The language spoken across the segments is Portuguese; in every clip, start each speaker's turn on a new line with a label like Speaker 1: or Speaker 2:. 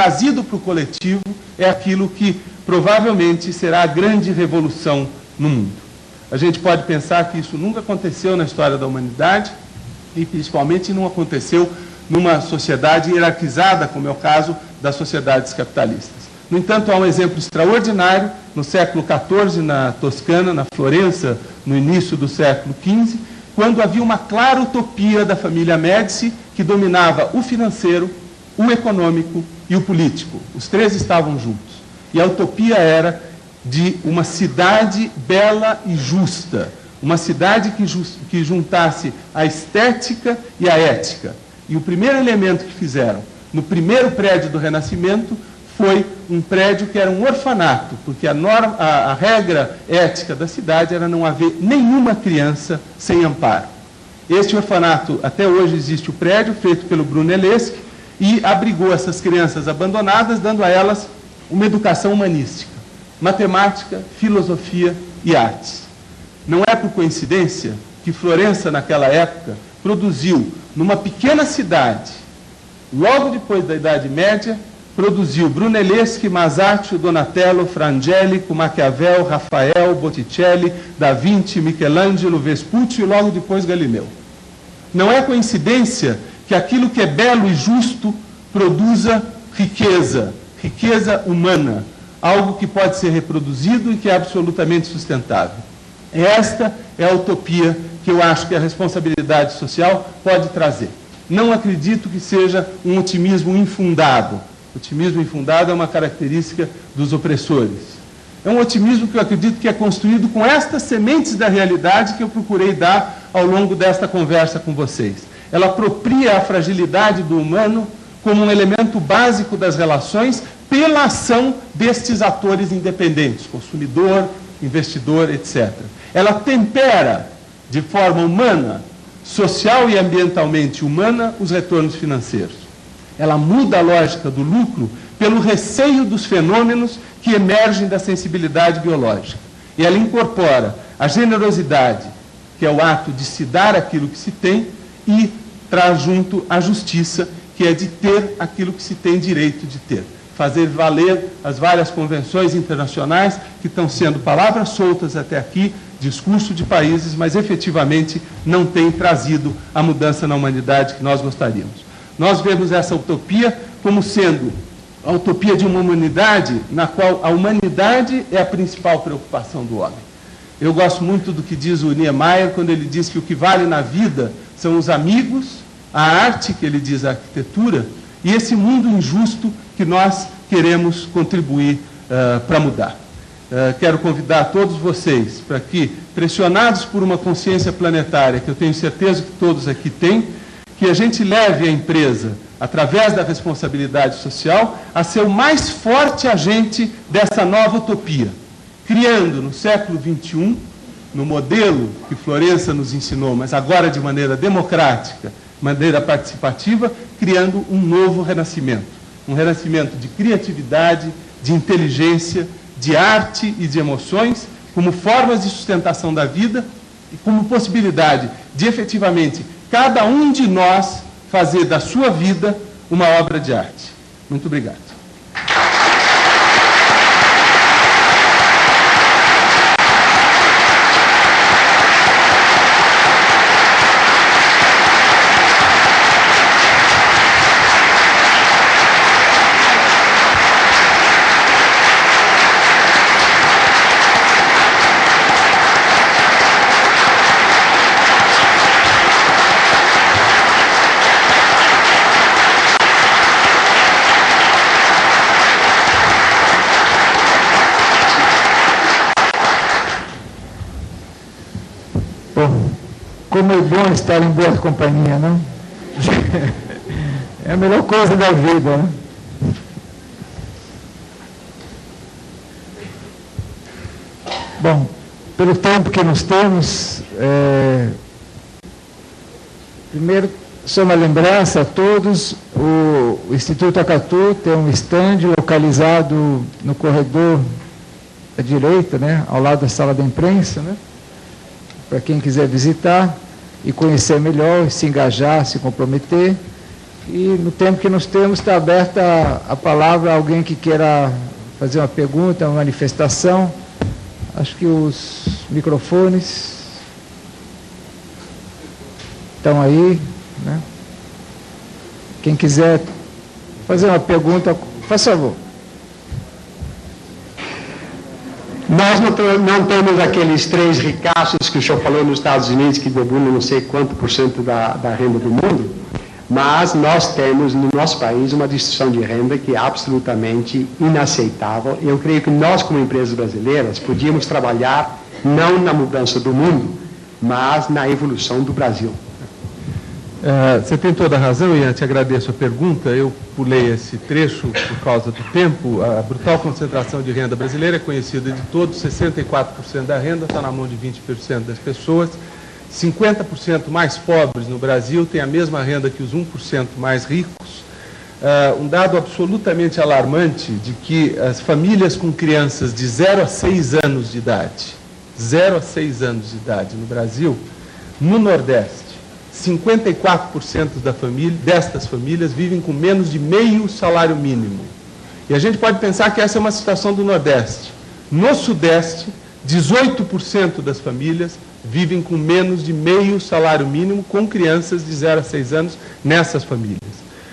Speaker 1: trazido para o coletivo é aquilo que provavelmente será a grande revolução no mundo. A gente pode pensar que isso nunca aconteceu na história da humanidade e principalmente não aconteceu numa sociedade hierarquizada, como é o caso das sociedades capitalistas. No entanto, há um exemplo extraordinário no século XIV, na Toscana, na Florença, no início do século XV, quando havia uma clara utopia da família Médici que dominava o financeiro, o econômico e o político. Os três estavam juntos. E a utopia era de uma cidade bela e justa, uma cidade que juntasse a estética e a ética. E o primeiro elemento que fizeram no primeiro prédio do Renascimento foi um prédio que era um orfanato, porque a regra ética da cidade era não haver nenhuma criança sem amparo. Este orfanato, até hoje existe o prédio, feito pelo Brunelleschi, e abrigou essas crianças abandonadas, dando a elas uma educação humanística, matemática, filosofia e artes. Não é por coincidência que Florença, naquela época, produziu, numa pequena cidade, logo depois da Idade Média, produziu Brunelleschi, Masaccio, Donatello, Fra Angelico, Maquiavel, Rafael, Botticelli, Da Vinci, Michelangelo, Vespucci e logo depois Galileu. Não é coincidência que aquilo que é belo e justo produza riqueza, riqueza humana, algo que pode ser reproduzido e que é absolutamente sustentável. Esta é a utopia que eu acho que a responsabilidade social pode trazer. Não acredito que seja um otimismo infundado. Otimismo infundado é uma característica dos opressores. É um otimismo que eu acredito que é construído com estas sementes da realidade que eu procurei dar ao longo desta conversa com vocês. Ela apropria a fragilidade do humano como um elemento básico das relações pela ação destes atores independentes, consumidor, investidor, etc. Ela tempera de forma humana, social e ambientalmente humana, os retornos financeiros. Ela muda a lógica do lucro pelo receio dos fenômenos que emergem da sensibilidade biológica. E ela incorpora a generosidade, que é o ato de se dar aquilo que se tem, e traz junto a justiça, que é de ter aquilo que se tem direito de ter. Fazer valer as várias convenções internacionais que estão sendo palavras soltas até aqui, discurso de países, mas efetivamente não têm trazido a mudança na humanidade que nós gostaríamos. Nós vemos essa utopia como sendo a utopia de uma humanidade na qual a humanidade é a principal preocupação do homem. Eu gosto muito do que diz o Niemeyer quando ele diz que o que vale na vida são os amigos, a arte, que ele diz a arquitetura, e esse mundo injusto que nós queremos contribuir para mudar. Quero convidar todos vocês para que, pressionados por uma consciência planetária, que eu tenho certeza que todos aqui têm, que a gente leve a empresa, através da responsabilidade social, a ser o mais forte agente dessa nova utopia, criando no século XXI, no modelo que Florença nos ensinou, mas agora de maneira democrática, maneira participativa, criando um novo renascimento. Um renascimento de criatividade, de inteligência, de arte e de emoções, como formas de sustentação da vida e como possibilidade de, efetivamente, cada um de nós fazer da sua vida uma obra de arte. Muito obrigado.
Speaker 2: Como é bom estar em boa companhia, não? É a melhor coisa da vida, né? Bom, pelo tempo que nós temos, primeiro, só uma lembrança a todos, o Instituto Acatu tem um stand localizado no corredor à direita, né, ao lado da sala da imprensa, né? Para quem quiser visitar e conhecer melhor, se engajar, se comprometer. E no tempo que nós temos, está aberta a palavra a alguém que queira fazer uma pergunta, uma manifestação. Acho que os microfones estão aí, né? Quem quiser fazer uma pergunta, faça favor.
Speaker 3: Nós não temos aqueles 3 ricaços que o senhor falou nos Estados Unidos, que debulham não sei quanto por cento da renda do mundo, mas nós temos no nosso país uma distribuição de renda que é absolutamente inaceitável. Eu creio que nós, como empresas brasileiras, podíamos trabalhar não na mudança do mundo, mas na evolução do Brasil.
Speaker 1: Você tem toda a razão, Ian, te agradeço a pergunta. Eu pulei esse trecho por causa do tempo. A brutal concentração de renda brasileira é conhecida de todos, 64% da renda está na mão de 20% das pessoas, 50% mais pobres no Brasil têm a mesma renda que os 1% mais ricos. Um dado absolutamente alarmante de que as famílias com crianças de 0 a 6 anos de idade, 0 a 6 anos de idade no Brasil, no Nordeste, 54% destas famílias vivem com menos de meio salário mínimo. E a gente pode pensar que essa é uma situação do Nordeste. No Sudeste, 18% das famílias vivem com menos de meio salário mínimo, com crianças de 0 a 6 anos nessas famílias.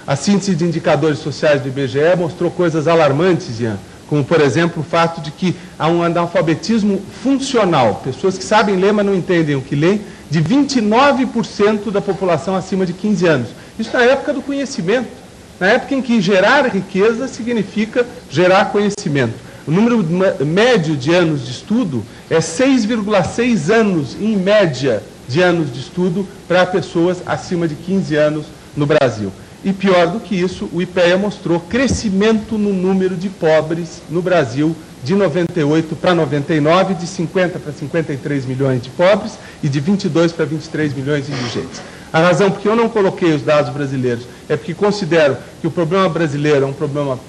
Speaker 1: A síntese de indicadores sociais do IBGE mostrou coisas alarmantes, Ian, como, por exemplo, o fato de que há um analfabetismo funcional, pessoas que sabem ler, mas não entendem o que leem, de 29% da população acima de 15 anos. Isso na época do conhecimento, na época em que gerar riqueza significa gerar conhecimento. O número médio de anos de estudo é 6,6 anos, em média, de anos de estudo para pessoas acima de 15 anos no Brasil. E pior do que isso, o IPEA mostrou crescimento no número de pobres no Brasil de 98 para 99, de 50 para 53 milhões de pobres e de 22 para 23 milhões de indigentes. A razão por que eu não coloquei os dados brasileiros é porque considero que o problema brasileiro é um problema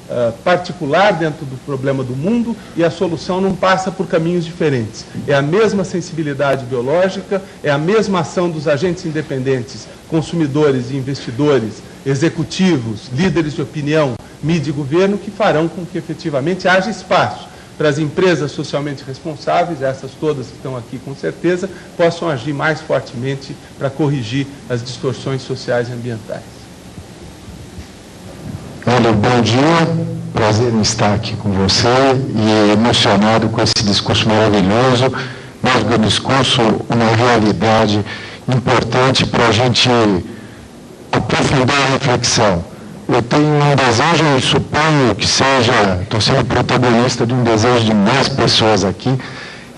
Speaker 1: particular dentro do problema do mundo e a solução não passa por caminhos diferentes. É a mesma sensibilidade biológica, é a mesma ação dos agentes independentes, consumidores e investidores, executivos, líderes de opinião, mídia e governo, que farão com que efetivamente haja espaço para as empresas socialmente responsáveis, essas todas que estão aqui com certeza, possam agir mais fortemente para corrigir as distorções sociais e ambientais.
Speaker 4: Olha, bom dia, prazer em estar aqui com você e emocionado com esse discurso maravilhoso, mais do discurso, uma realidade importante para a gente aprofundar a reflexão. Eu tenho um desejo, e suponho que seja, estou sendo protagonista de um desejo de mais pessoas aqui,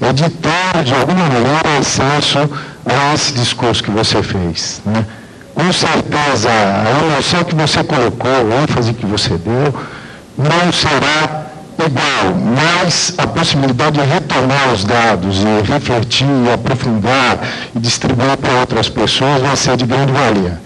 Speaker 4: é de ter, de alguma maneira, acesso a esse discurso que você fez, né? Com certeza, a emoção que você colocou, a ênfase que você deu, não será igual, mas a possibilidade de retornar os dados e refletir, e aprofundar e distribuir para outras pessoas vai ser de grande valia.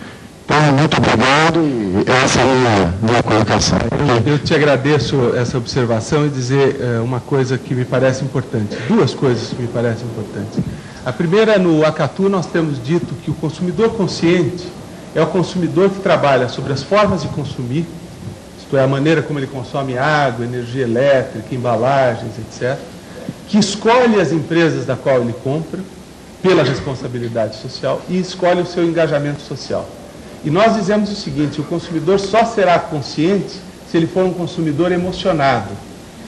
Speaker 4: Então, muito obrigado e essa é a minha colocação.
Speaker 1: Eu te agradeço essa observação e dizer uma coisa que me parece importante, duas coisas que me parecem importantes. A primeira, no Acatu, nós temos dito que o consumidor consciente é o consumidor que trabalha sobre as formas de consumir, isto é, a maneira como ele consome água, energia elétrica, embalagens, etc., que escolhe as empresas da qual ele compra pela responsabilidade social e escolhe o seu engajamento social. E nós dizemos o seguinte: o consumidor só será consciente se ele for um consumidor emocionado,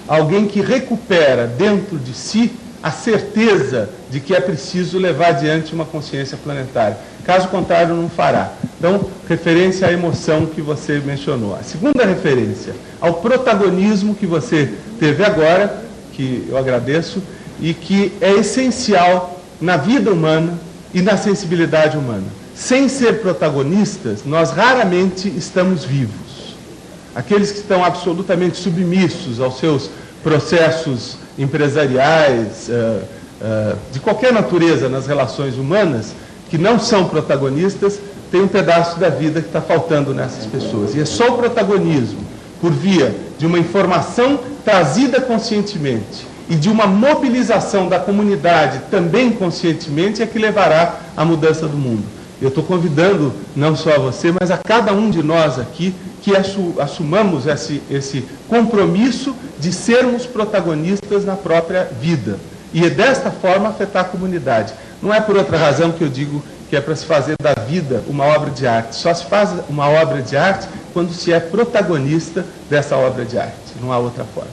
Speaker 1: alguém que recupera dentro de si a certeza de que é preciso levar adiante uma consciência planetária. Caso contrário, não fará. Então, referência à emoção que você mencionou. A segunda referência, ao protagonismo que você teve agora, que eu agradeço, e que é essencial na vida humana e na sensibilidade humana. Sem ser protagonistas, nós raramente estamos vivos. Aqueles que estão absolutamente submissos aos seus processos empresariais, de qualquer natureza nas relações humanas, que não são protagonistas, tem um pedaço da vida que está faltando nessas pessoas. E é só o protagonismo, por via de uma informação trazida conscientemente e de uma mobilização da comunidade também conscientemente, é que levará à mudança do mundo. Eu estou convidando não só a você, mas a cada um de nós aqui que assumamos esse compromisso de sermos protagonistas na própria vida e desta forma afetar a comunidade. Não é por outra razão que eu digo que é para se fazer da vida uma obra de arte. Só se faz uma obra de arte quando se é protagonista dessa obra de arte. Não há outra forma.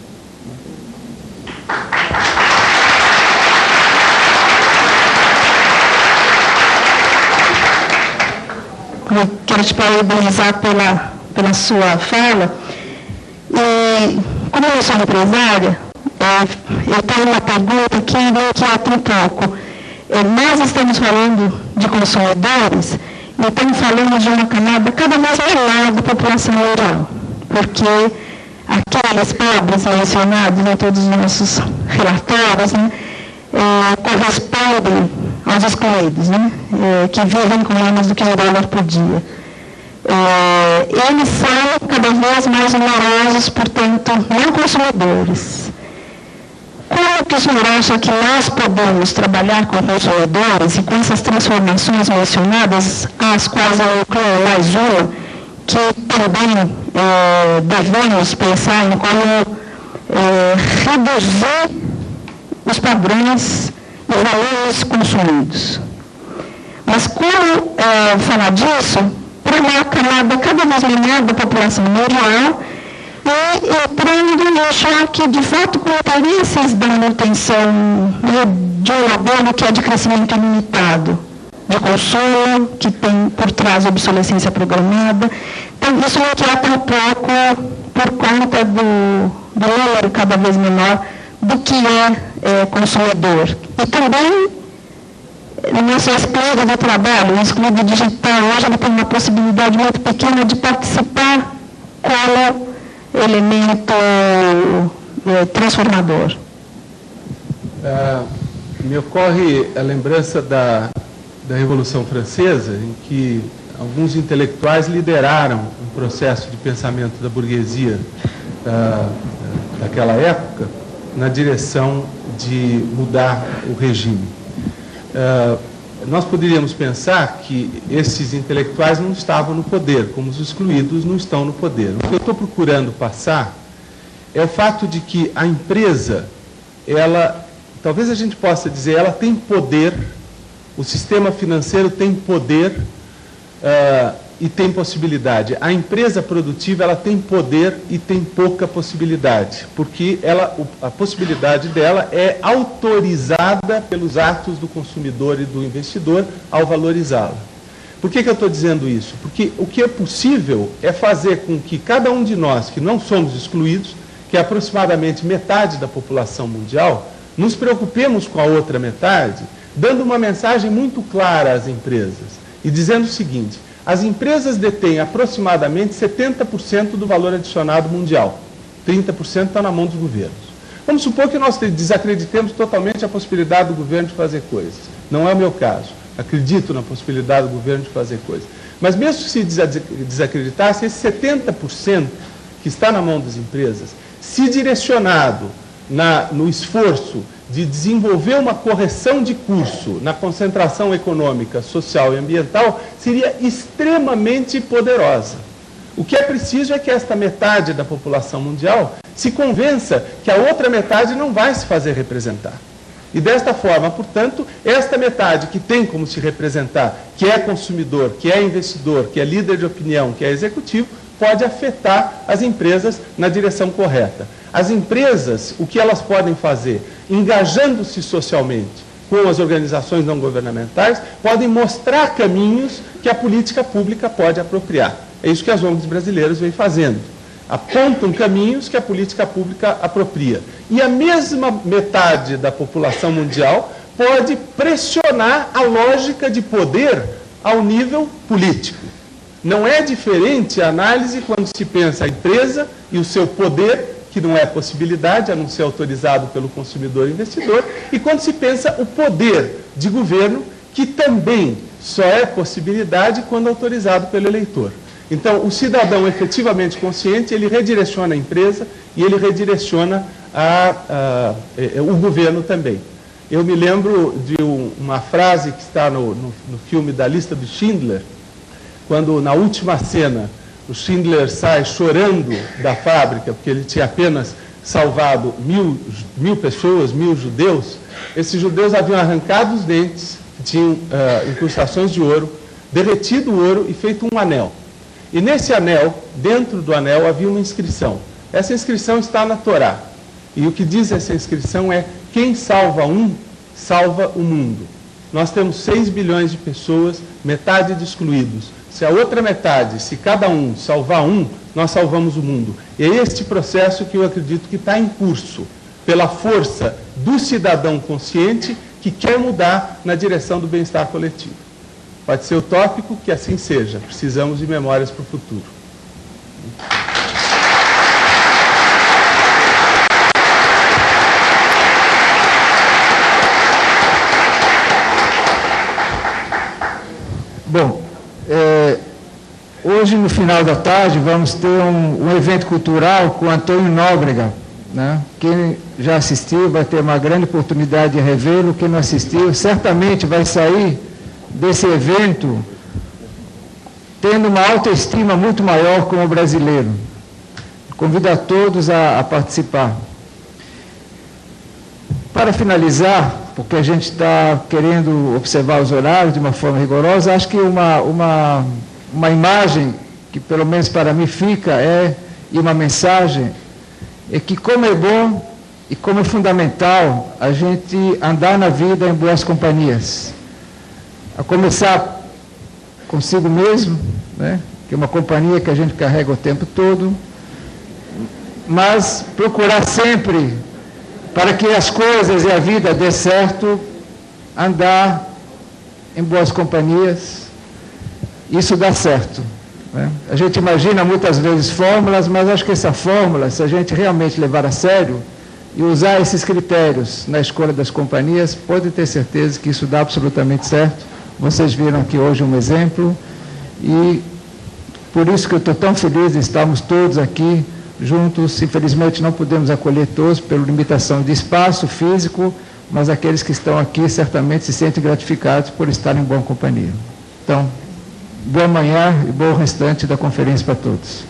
Speaker 5: Eu quero te parabenizar pela sua fala. E, como eu sou empresária, eu tenho uma pergunta que me inquieta um pouco. Nós estamos falando de consumidores e estamos falando de uma camada cada vez menor da população rural, porque aqueles pobres mencionados em todos os nossos relatórios, né, correspondem aos excluídos, né, que vivem com menos do que $1 por dia. Eles são cada vez mais numerosos, portanto, não consumidores. Como que o senhor acha que nós podemos trabalhar com consumidores e com essas transformações mencionadas, às quais eu incluo mais uma, que também devemos pensar em como reduzir os padrões e valores consumidos? Mas como falar disso para uma camada cada vez menor da população mundial, e entrando no choque, de fato, com interesses da manutenção de um modelo que é de crescimento ilimitado, de consumo, que tem por trás obsolescência programada. Então, isso me inquieta um pouco por conta do número cada vez menor do que é consumidor. E também, no nosso excluído do trabalho, o excluído digital, hoje ele tem uma possibilidade muito pequena de participar como elemento transformador.
Speaker 1: Me ocorre a lembrança da Revolução Francesa, em que alguns intelectuais lideraram um processo de pensamento da burguesia daquela época na direção de mudar o regime. Nós poderíamos pensar que esses intelectuais não estavam no poder, como os excluídos não estão no poder. O que eu estou procurando passar é o fato de que a empresa, talvez a gente possa dizer, ela tem poder, o sistema financeiro tem poder e tem possibilidade. A empresa produtiva, ela tem poder e tem pouca possibilidade, porque a possibilidade dela é autorizada pelos atos do consumidor e do investidor ao valorizá-la. Por que eu estou dizendo isso? Porque o que é possível é fazer com que cada um de nós, que não somos excluídos, que é aproximadamente metade da população mundial, nos preocupemos com a outra metade, dando uma mensagem muito clara às empresas e dizendo o seguinte: as empresas detêm aproximadamente 70% do valor adicionado mundial. 30% está na mão dos governos. Vamos supor que nós desacreditemos totalmente a possibilidade do governo de fazer coisas. Não é o meu caso. Acredito na possibilidade do governo de fazer coisas. Mas mesmo se desacreditasse, esse 70% que está na mão das empresas, se direcionado no esforço de desenvolver uma correção de curso na concentração econômica, social e ambiental, seria extremamente poderosa. O que é preciso é que esta metade da população mundial se convença que a outra metade não vai se fazer representar. E desta forma, portanto, esta metade que tem como se representar, que é consumidor, que é investidor, que é líder de opinião, que é executivo, pode afetar as empresas na direção correta. As empresas, o que elas podem fazer? Engajando-se socialmente com as organizações não governamentais, podem mostrar caminhos que a política pública pode apropriar. É isso que as ONGs brasileiras vêm fazendo. Apontam caminhos que a política pública apropria. E a mesma metade da população mundial pode pressionar a lógica de poder ao nível político. Não é diferente a análise quando se pensa a empresa e o seu poder, que não é possibilidade, a não ser autorizado pelo consumidor e investidor, e quando se pensa o poder de governo, que também só é possibilidade quando autorizado pelo eleitor. Então, o cidadão efetivamente consciente, ele redireciona a empresa e ele redireciona o governo também. Eu me lembro de uma frase que está no filme da Lista de Schindler, quando na última cena o Schindler sai chorando da fábrica, porque ele tinha apenas salvado mil pessoas, 1000 judeus. Esses judeus haviam arrancado os dentes, que tinham incrustações de ouro, derretido o ouro e feito um anel. E nesse anel, dentro do anel, havia uma inscrição. Essa inscrição está na Torá. E o que diz essa inscrição é: quem salva um, salva o mundo. Nós temos 6 bilhões de pessoas, metade de excluídos. Se a outra metade, se cada um salvar um, nós salvamos o mundo. E é este processo que eu acredito que está em curso, pela força do cidadão consciente que quer mudar na direção do bem-estar coletivo. Pode ser utópico, que assim seja. Precisamos de memórias para o futuro.
Speaker 2: Bom, hoje no final da tarde vamos ter um evento cultural com Antônio Nóbrega, né? Quem já assistiu vai ter uma grande oportunidade de revê-lo. Quem não assistiu certamente vai sair desse evento tendo uma autoestima muito maior como brasileiro. Convido a todos a participar. Para finalizar, porque a gente está querendo observar os horários de uma forma rigorosa, acho que uma imagem que pelo menos para mim fica e uma mensagem é que como é bom e como é fundamental a gente andar na vida em boas companhias. A começar consigo mesmo, né, que é uma companhia que a gente carrega o tempo todo, mas procurar sempre, para que as coisas e a vida dê certo, andar em boas companhias. Isso dá certo, né? A gente imagina muitas vezes fórmulas, mas acho que essa fórmula, se a gente realmente levar a sério e usar esses critérios na escolha das companhias, pode ter certeza que isso dá absolutamente certo. Vocês viram aqui hoje um exemplo, e por isso que eu estou tão feliz de estarmos todos aqui juntos. Infelizmente não podemos acolher todos pela limitação de espaço físico, mas aqueles que estão aqui certamente se sentem gratificados por estarem em boa companhia. Então, boa manhã e bom restante da conferência para todos.